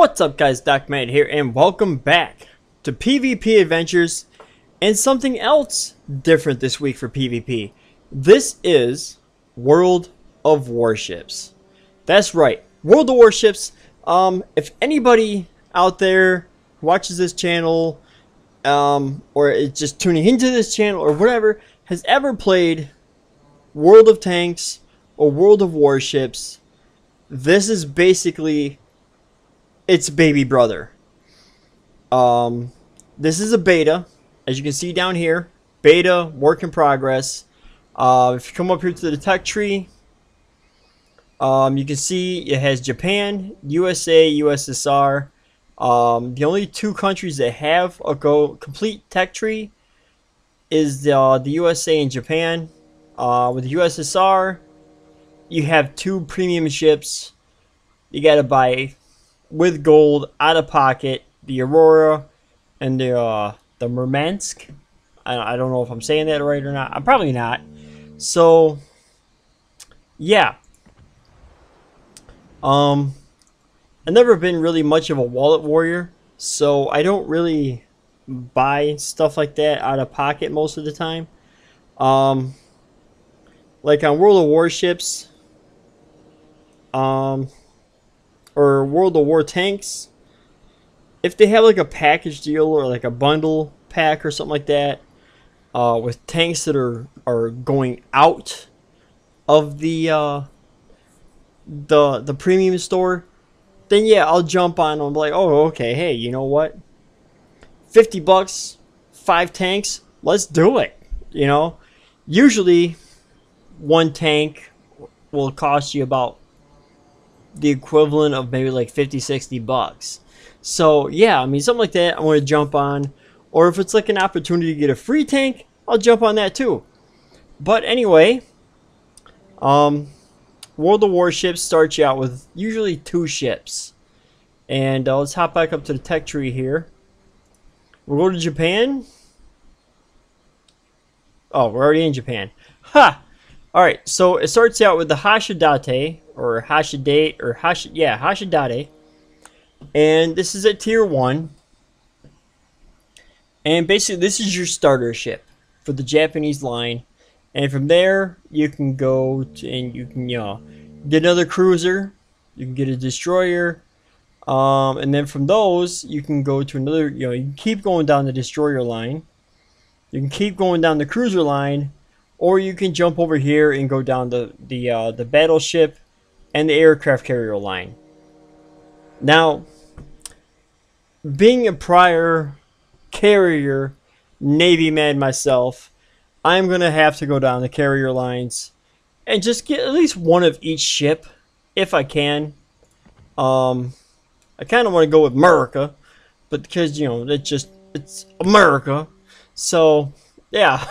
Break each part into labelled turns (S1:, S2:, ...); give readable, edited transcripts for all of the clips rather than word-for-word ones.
S1: What's up guys, DocMad here and welcome back to PvP Adventures and something else different this week for PvP. This is World of Warships. That's right, World of Warships. If anybody out there who watches this channel or is just tuning into this channel or whatever has ever played World of Tanks or World of Warships, this is basically its baby brother. This is a beta, as you can see down here. Beta, work in progress. If you come up here to the tech tree, you can see it has Japan, USA, USSR. The only two countries that have a complete tech tree is the USA and Japan. With the USSR, you have two premium ships. You gotta buy with gold out of pocket, the Aurora and the Murmansk. I don't know if I'm saying that right or not. I'm probably not. So yeah, I've never been really much of a wallet warrior, so I don't really buy stuff like that out of pocket most of the time. Like on World of Warships, or World of War Tanks, if they have like a package deal or like a bundle pack or something like that, with tanks that are going out of the premium store, then yeah, I'll jump on them. Like, oh, okay, hey, you know what? $50, 5 tanks, let's do it. You know, usually one tank will cost you about the equivalent of maybe like 50-60 bucks. So yeah, I mean, something like that I'm going to jump on. Or if it's like an opportunity to get a free tank, I'll jump on that too. But anyway, World of Warships starts you out with usually 2 ships. And let's hop back up to the tech tree here. We'll go to Japan. Oh, we're already in Japan. Ha! Alright, so it starts out with the Hashidate, or Hashidate, or Hashidate. And this is at tier 1. And basically this is your starter ship for the Japanese line. And from there you can go to, and you can, you know, get another cruiser, you can get a destroyer, and then from those you can go to another, you know, you can keep going down the destroyer line, you can keep going down the cruiser line, or you can jump over here and go down the battleship and the aircraft carrier line. Now, being a prior carrier Navy man myself, I'm gonna have to go down the carrier lines and just get at least one of each ship if I can. I kind of want to go with America, but because, you know, it's America, so yeah.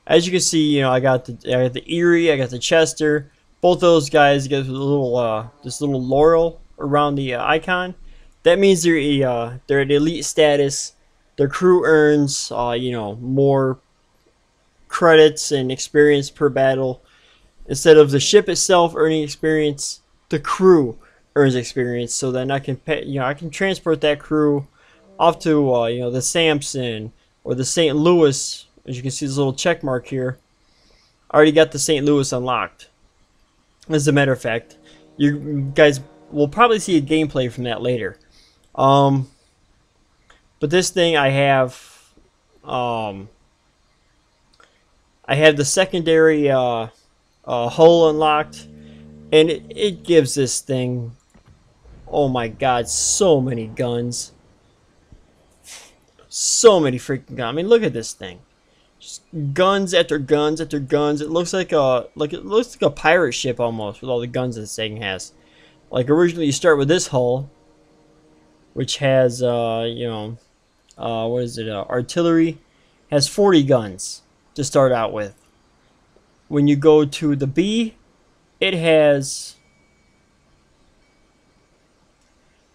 S1: As you can see, you know, I got the Erie, I got the Chester. Both those guys get a little this little laurel around the icon. That means they're at elite status. Their crew earns you know, more credits and experience per battle. Instead of the ship itself earning experience, the crew earns experience. So then I can pay, you know, I can transport that crew off to you know, the Samson or the St. Louis. As you can see, this little check mark here. I already got the St. Louis unlocked. As a matter of fact, you guys will probably see a gameplay from that later. But this thing I have the secondary hull unlocked, and it gives this thing, oh my god, so many guns. So many freaking guns. I mean, look at this thing. Just guns after guns after guns. It looks like a pirate ship almost, with all the guns this thing has. Like, originally you start with this hull, which has you know, what is it? Artillery, has 40 guns to start out with. When you go to the B, it has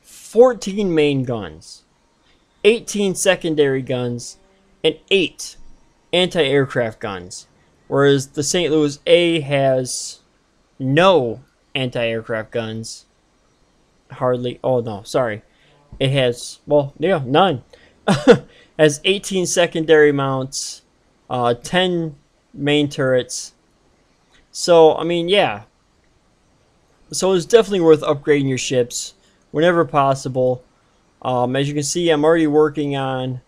S1: 14 main guns, 18 secondary guns, and 8 anti-aircraft guns. Whereas the St. Louis A has no anti-aircraft guns. Hardly. Oh no, sorry. It has, well, yeah, none. Has 18 secondary mounts, 10 main turrets. So I mean, yeah. So it's definitely worth upgrading your ships whenever possible. As you can see, I'm already working on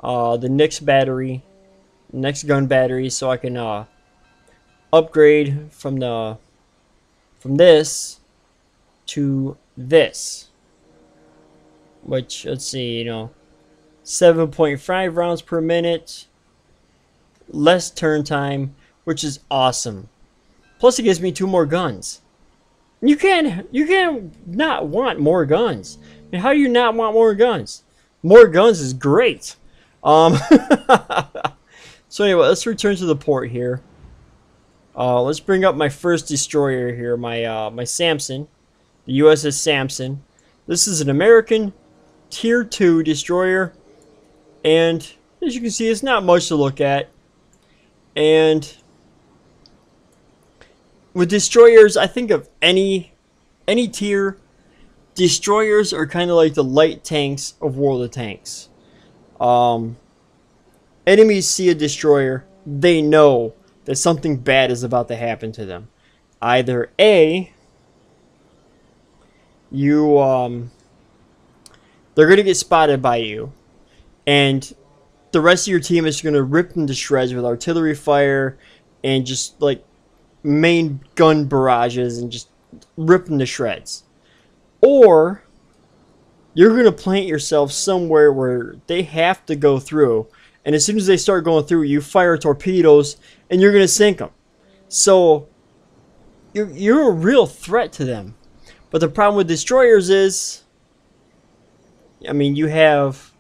S1: the next battery, next gun battery, so I can upgrade from this to this. Which, let's see, 7.5 rounds per minute, less turn time, which is awesome. Plus, it gives me 2 more guns. You can't not want more guns. I mean, how do you not want more guns? More guns is great. So anyway, let's return to the port here. Let's bring up my first destroyer here, my Samson, the USS Samson. This is an American Tier 2 destroyer, and as you can see, it's not much to look at. And with destroyers, I think of any tier, destroyers are kind of like the light tanks of World of Tanks. Enemies see a destroyer, they know that something bad is about to happen to them. Either A, they're going to get spotted by you, and the rest of your team is going to rip them to shreds with artillery fire and just like main gun barrages and just rip them to shreds. Or you're going to plant yourself somewhere where they have to go through, and as soon as they start going through, you fire torpedoes and you're going to sink them. So you're a real threat to them. But the problem with destroyers is, I mean, you have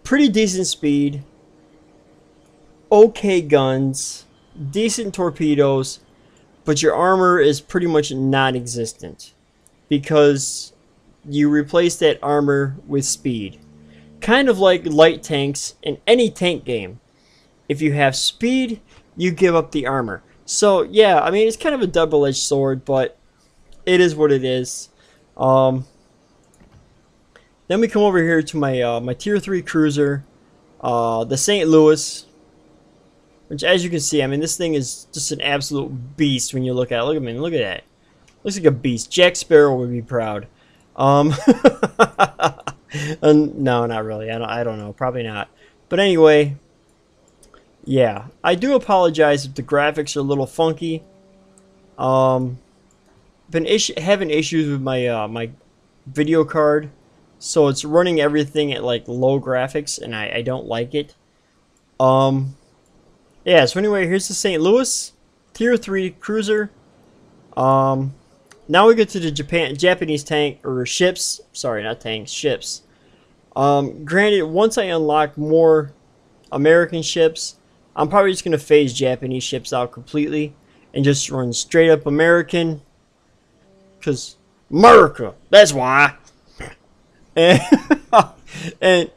S1: pretty decent speed, okay guns, decent torpedoes, but your armor is pretty much non-existent because you replace that armor with speed. Kind of like light tanks in any tank game. If you have speed, you give up the armor. So yeah, I mean, it's kind of a double-edged sword, but it is what it is. Then we come over here to my my Tier 3 cruiser, the St. Louis, which, as you can see, I mean, this thing is just an absolute beast when you look at it. Look at me, look at that. Looks like a beast. Jack Sparrow would be proud. No, not really. I don't know. Probably not. But anyway, yeah, I do apologize if the graphics are a little funky. Been having issues with my my video card. So it's running everything at like low graphics, and I don't like it. Yeah, so anyway, here's the St. Louis Tier 3 cruiser. Now we get to the Japanese tank, or ships. Sorry, not tanks, ships. Granted, once I unlock more American ships, I'm probably just going to phase Japanese ships out completely and just run straight up American. Because America, that's why. And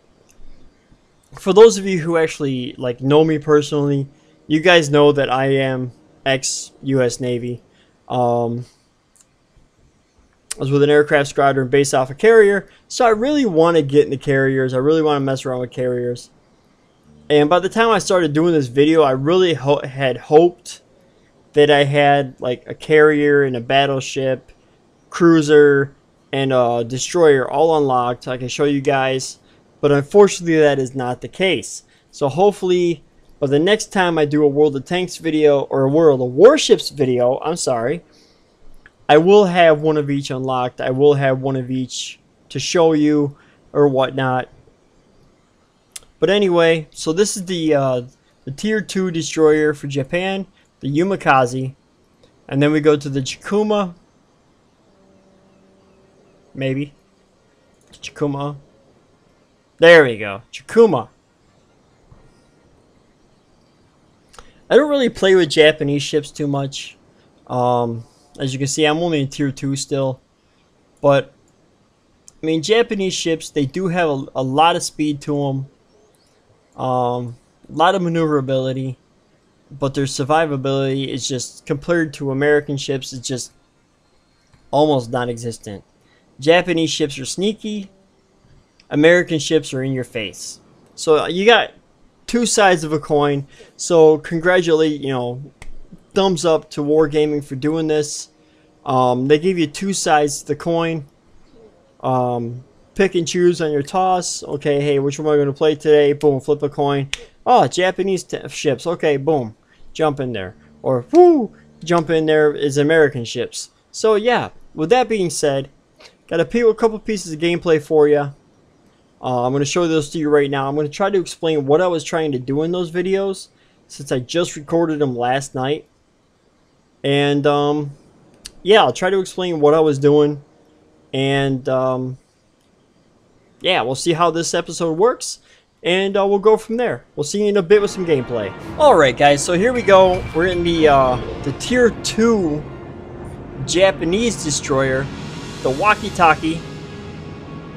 S1: for those of you who actually like know me personally, you guys know that I am ex-US Navy. I was with an aircraft squadron based off a carrier, so I really want to get into carriers. I really want to mess around with carriers. And by the time I started doing this video, I really had hoped that I had like a carrier and a battleship, cruiser, and a destroyer all unlocked. I can show you guys, but unfortunately that is not the case. So hopefully by the next time I do a World of Tanks video, or a World of Warships video, I'm sorry, I will have one of each unlocked. I will have one of each to show you or whatnot. But anyway, so this is the Tier 2 destroyer for Japan, the Umikaze, and then we go to the Chikuma. Maybe. Chikuma. There we go. Chikuma. I don't really play with Japanese ships too much. As you can see, I'm only in Tier 2 still. But, I mean, Japanese ships, they do have a lot of speed to them. A lot of maneuverability. But their survivability is just, compared to American ships, it's just almost non-existent. Japanese ships are sneaky. American ships are in your face. So you got two sides of a coin. So congratulate, thumbs up to Wargaming for doing this. They give you two sides to the coin. Pick and choose on your toss. Okay, hey, which one am I going to play today? Boom, flip a coin. Oh, Japanese ships. Okay, boom, jump in there. Or, whoo, jump in there is American ships. So, yeah, with that being said, got a couple pieces of gameplay for you. I'm going to show those to you right now. I'm going to try to explain what I was trying to do in those videos, since I just recorded them last night. And, yeah, I'll try to explain what I was doing. And, yeah, we'll see how this episode works. And we'll go from there. We'll see you in a bit with some gameplay. Alright, guys, so here we go. We're in the Tier 2 Japanese Destroyer. The Walkie-Talkie.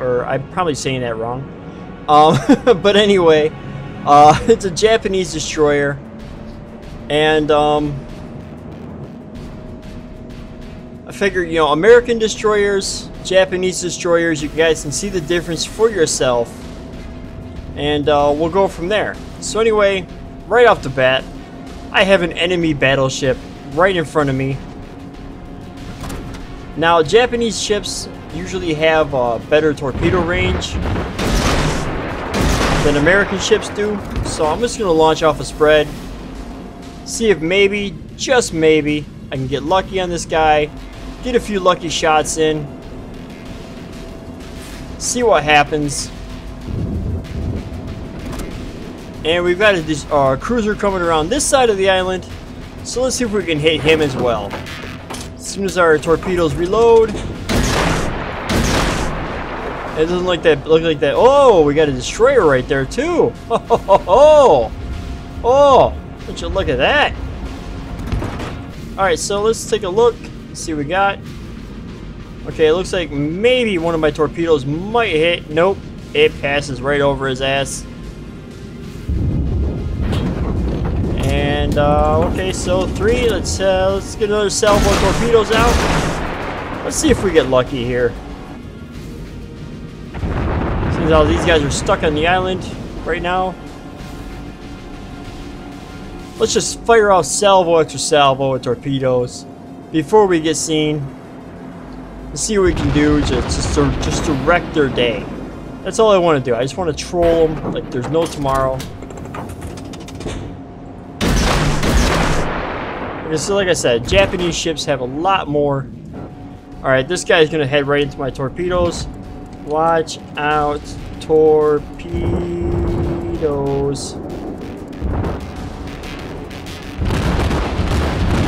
S1: Or, I'm probably saying that wrong. But anyway, it's a Japanese Destroyer. And, I figured, American destroyers, Japanese destroyers, you guys can see the difference for yourself. And we'll go from there. So anyway, right off the bat, I have an enemy battleship right in front of me. Now, Japanese ships usually have better torpedo range than American ships do. So I'm just going to launch off a spread. See if maybe, just maybe, I can get lucky on this guy. Get a few lucky shots in. See what happens. And we've got a cruiser coming around this side of the island. So let's see if we can hit him as well. As soon as our torpedoes reload. It doesn't look like that. Oh, we got a destroyer right there too. Oh, would you look at that. Alright, so let's take a look. See what we got. Okay, it looks like maybe one of my torpedoes might hit. Nope, it passes right over his ass. And okay, so 3. Let's get another salvo of torpedoes out. Let's see if we get lucky here. Seems how these guys are stuck on the island right now. Let's just fire off salvo after salvo of torpedoes before we get seen. Let's see what we can do just to wreck their day. That's all I want to do. I just want to troll them like there's no tomorrow. So like I said, Japanese ships have a lot more. Alright, this guy's going to head right into my torpedoes. Watch out, torpedoes.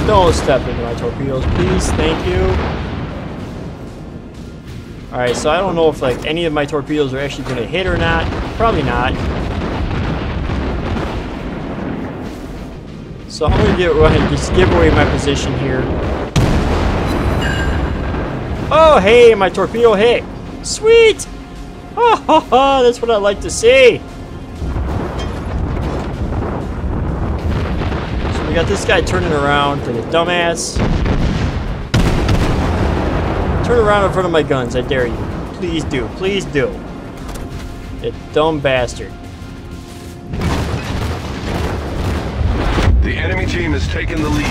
S1: Don't step into my torpedoes, please. Thank you. Alright, so I don't know if like any of my torpedoes are actually going to hit or not. Probably not. So I'm going to go ahead and just give away my position here. Oh, hey, my torpedo hit. Sweet! Oh, that's what I like to see. So we got this guy turning around for the dumbass. Turn around in front of my guns, I dare you. Please do, please do. You dumb bastard.
S2: The enemy team has taken the lead.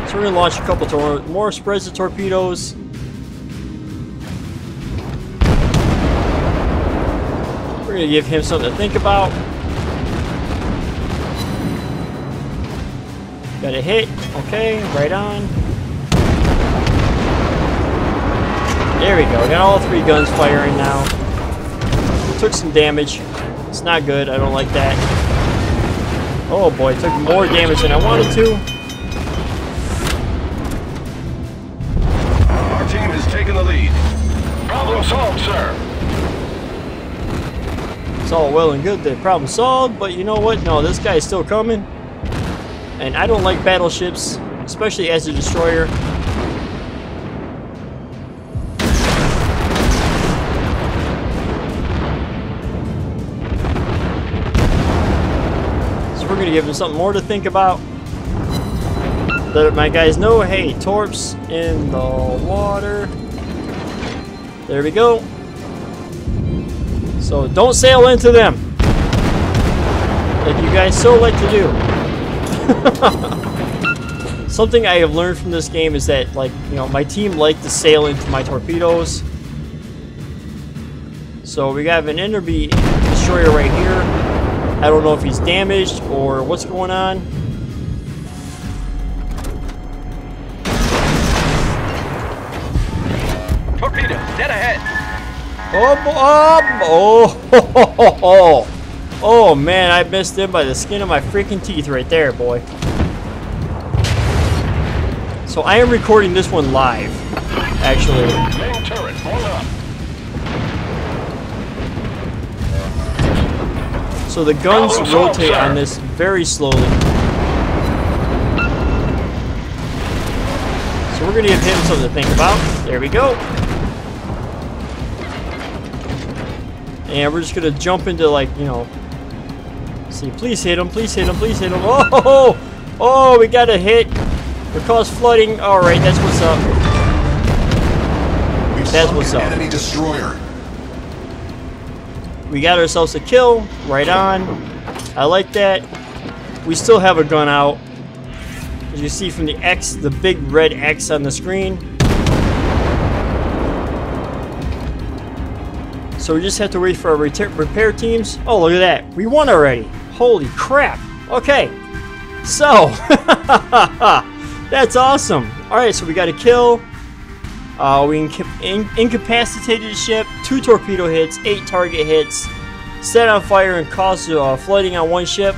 S1: So we're going to launch a couple more spreads of torpedoes. We're going to give him something to think about. Got a hit. Okay, right on. There we go. Got all 3 guns firing now. Took some damage. It's not good. I don't like that. Oh boy, took more damage than I wanted to.
S2: Our team has taken the lead. Problem solved, sir.
S1: It's all well and good that problem solved, but you know what? No, this guy is still coming. And I don't like battleships, especially as a destroyer. We're going to give him something more to think about. let my guys know, hey, torps in the water. There we go. So don't sail into them, like you guys so like to do. Something I have learned from this game is that, like, you know, my team like to sail into my torpedoes. So we got an enemy destroyer right here. I don't know if he's damaged or what's going on.
S3: Torpedo, dead ahead.
S1: Oh man, I missed him by the skin of my freaking teeth right there, boy. So I am recording this one live, actually.
S2: Main turret, hold up.
S1: So the guns rotate on this very slowly. So we're gonna give him something to think about. There we go. And we're just gonna jump into, like, you know, see, please hit him, please hit him, please hit him. Oh, we got a hit. It caused flooding. All right, that's what's up. That's what's up.
S2: Enemy destroyer.
S1: We got ourselves a kill. Right on. I like that. We still have a gun out. As you see from the X, the big red X on the screen. So we just have to wait for our repair teams. Oh, look at that. We won already. Holy crap. Okay. So, that's awesome. Alright, so we got a kill. We incapacitated the ship. 2 torpedo hits, 8 target hits. Set on fire and caused flooding on 1 ship.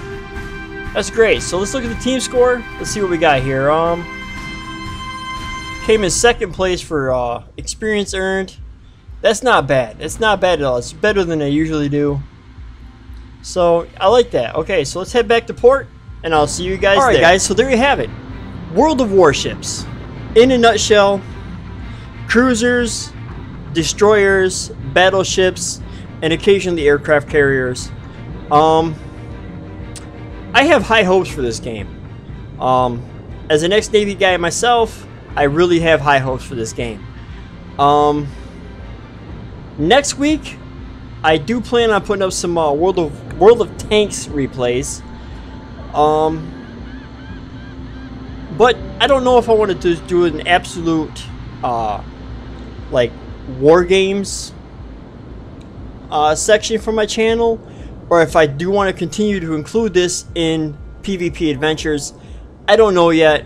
S1: That's great. So let's look at the team score. Let's see what we got here. Came in 2nd place for experience earned. That's not bad. It's not bad at all. It's better than I usually do. So I like that. Okay, so let's head back to port, and I'll see you guys there. Alright guys, so there you have it. World of Warships. In a nutshell, cruisers, destroyers, battleships, and occasionally aircraft carriers. I have high hopes for this game. As an ex-Navy guy myself, I really have high hopes for this game. Next week, I do plan on putting up some World of Tanks replays. But I don't know if I wanted to do an absolute like war games section for my channel, or if I do want to continue to include this in PvP adventures. I don't know yet,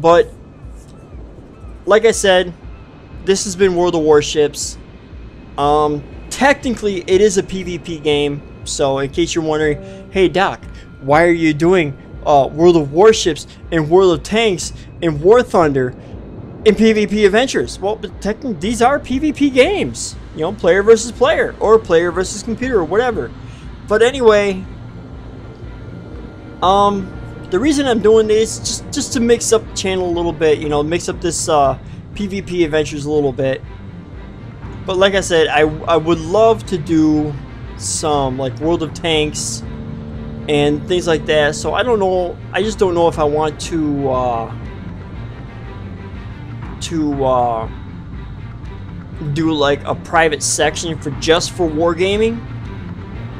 S1: but like I said, this has been World of Warships. Technically it is a PvP game, so in case you're wondering, hey Doc, why are you doing World of Warships and World of Tanks and War Thunder in PvP adventures? Well, but technically these are PvP games, you know, player versus player or player versus computer or whatever. But anyway, the reason I'm doing this just to mix up the channel a little bit, you know, mix up this PvP adventures a little bit. But like I said, I would love to do some like World of Tanks and things like that. So I don't know. I just don't know if I want to do like a private section for just for wargaming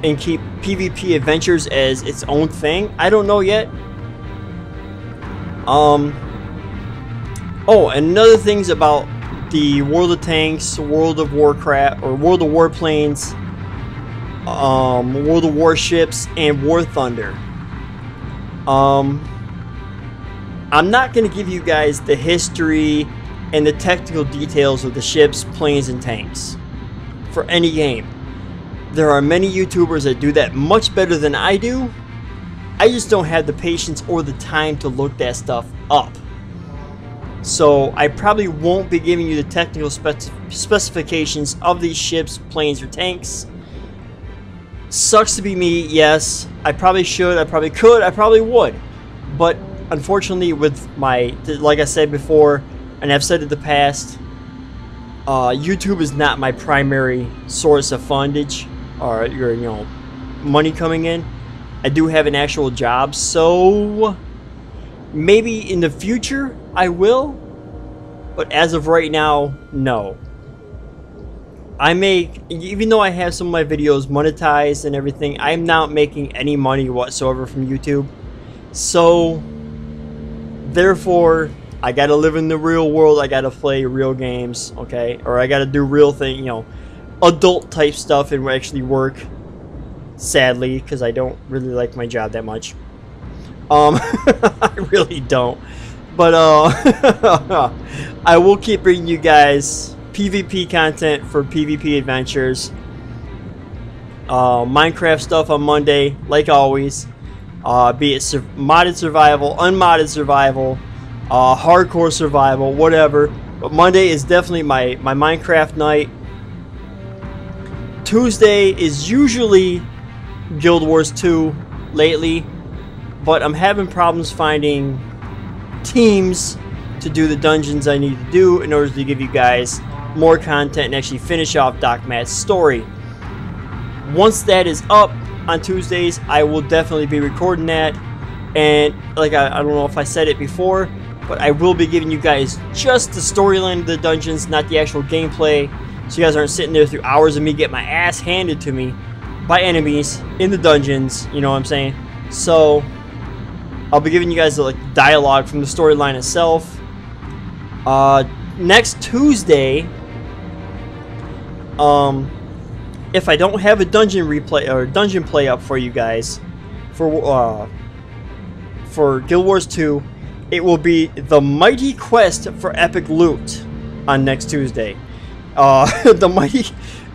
S1: and keep PvP adventures as its own thing. I don't know yet. Oh, and another things about the World of Tanks, World of Warcraft, or World of Warplanes, World of Warships, and War Thunder. I'm not going to give you guys the history and the technical details of the ships, planes, and tanks for any game. There are many YouTubers that do that much better than I do. I just don't have the patience or the time to look that stuff up. So I probably won't be giving you the technical specifications of these ships, planes, or tanks. Sucks to be me, yes. I probably should, I probably could, I probably would. But unfortunately with my, like I said before, and I've said in the past, YouTube is not my primary source of fundage or you know, money coming in. I do have an actual job, so Maybe in the future I will, but as of right now, no. I make, even though I have some of my videos monetized and everything, I'm not making any money whatsoever from YouTube. So, therefore, I gotta live in the real world. I gotta play real games, okay? Or I gotta do real thing, you know, adult type stuff and actually work. Sadly, because I don't really like my job that much. I really don't. But I will keep bringing you guys PvP content for PvP adventures. Minecraft stuff on Monday, like always. Be it modded survival, unmodded survival, hardcore survival, whatever. But Monday is definitely my Minecraft night. Tuesday is usually Guild Wars 2 lately, but I'm having problems finding teams to do the dungeons I need to do in order to give you guys more content and actually finish off Doc Matt's story. Once that is up on Tuesdays, I will definitely be recording that, and like I don't know if I said it before, but I will be giving you guys just the storyline of the dungeons, not the actual gameplay, so you guys aren't sitting there through hours of me getting my ass handed to me by enemies in the dungeons, you know what I'm saying? So I'll be giving you guys like dialogue from the storyline itself. Next Tuesday, if I don't have a dungeon replay or dungeon play up for you guys for Guild Wars 2, it will be the mighty quest for epic loot on next Tuesday. The mighty,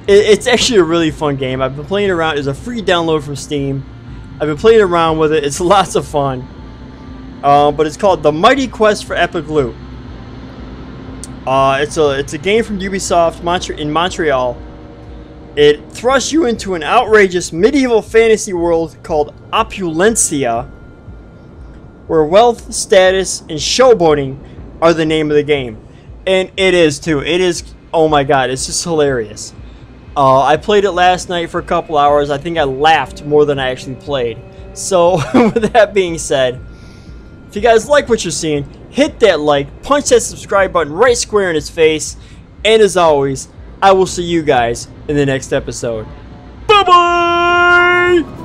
S1: it's actually a really fun game. I've been playing around. It's a free download from Steam. I've been playing around with it. It's lots of fun. But it's called the Mighty Quest for Epic Loot. It's a game from Ubisoft in Montreal. It thrusts you into an outrageous medieval fantasy world called Opulencia, where wealth, status, and showboating are the name of the game. And it is too. It is, oh my god, it's just hilarious. I played it last night for a couple hours. I think I laughed more than I actually played. So, with that being said, if you guys like what you're seeing, hit that like, punch that subscribe button right square in its face, and as always, I will see you guys in the next episode. Bye-bye!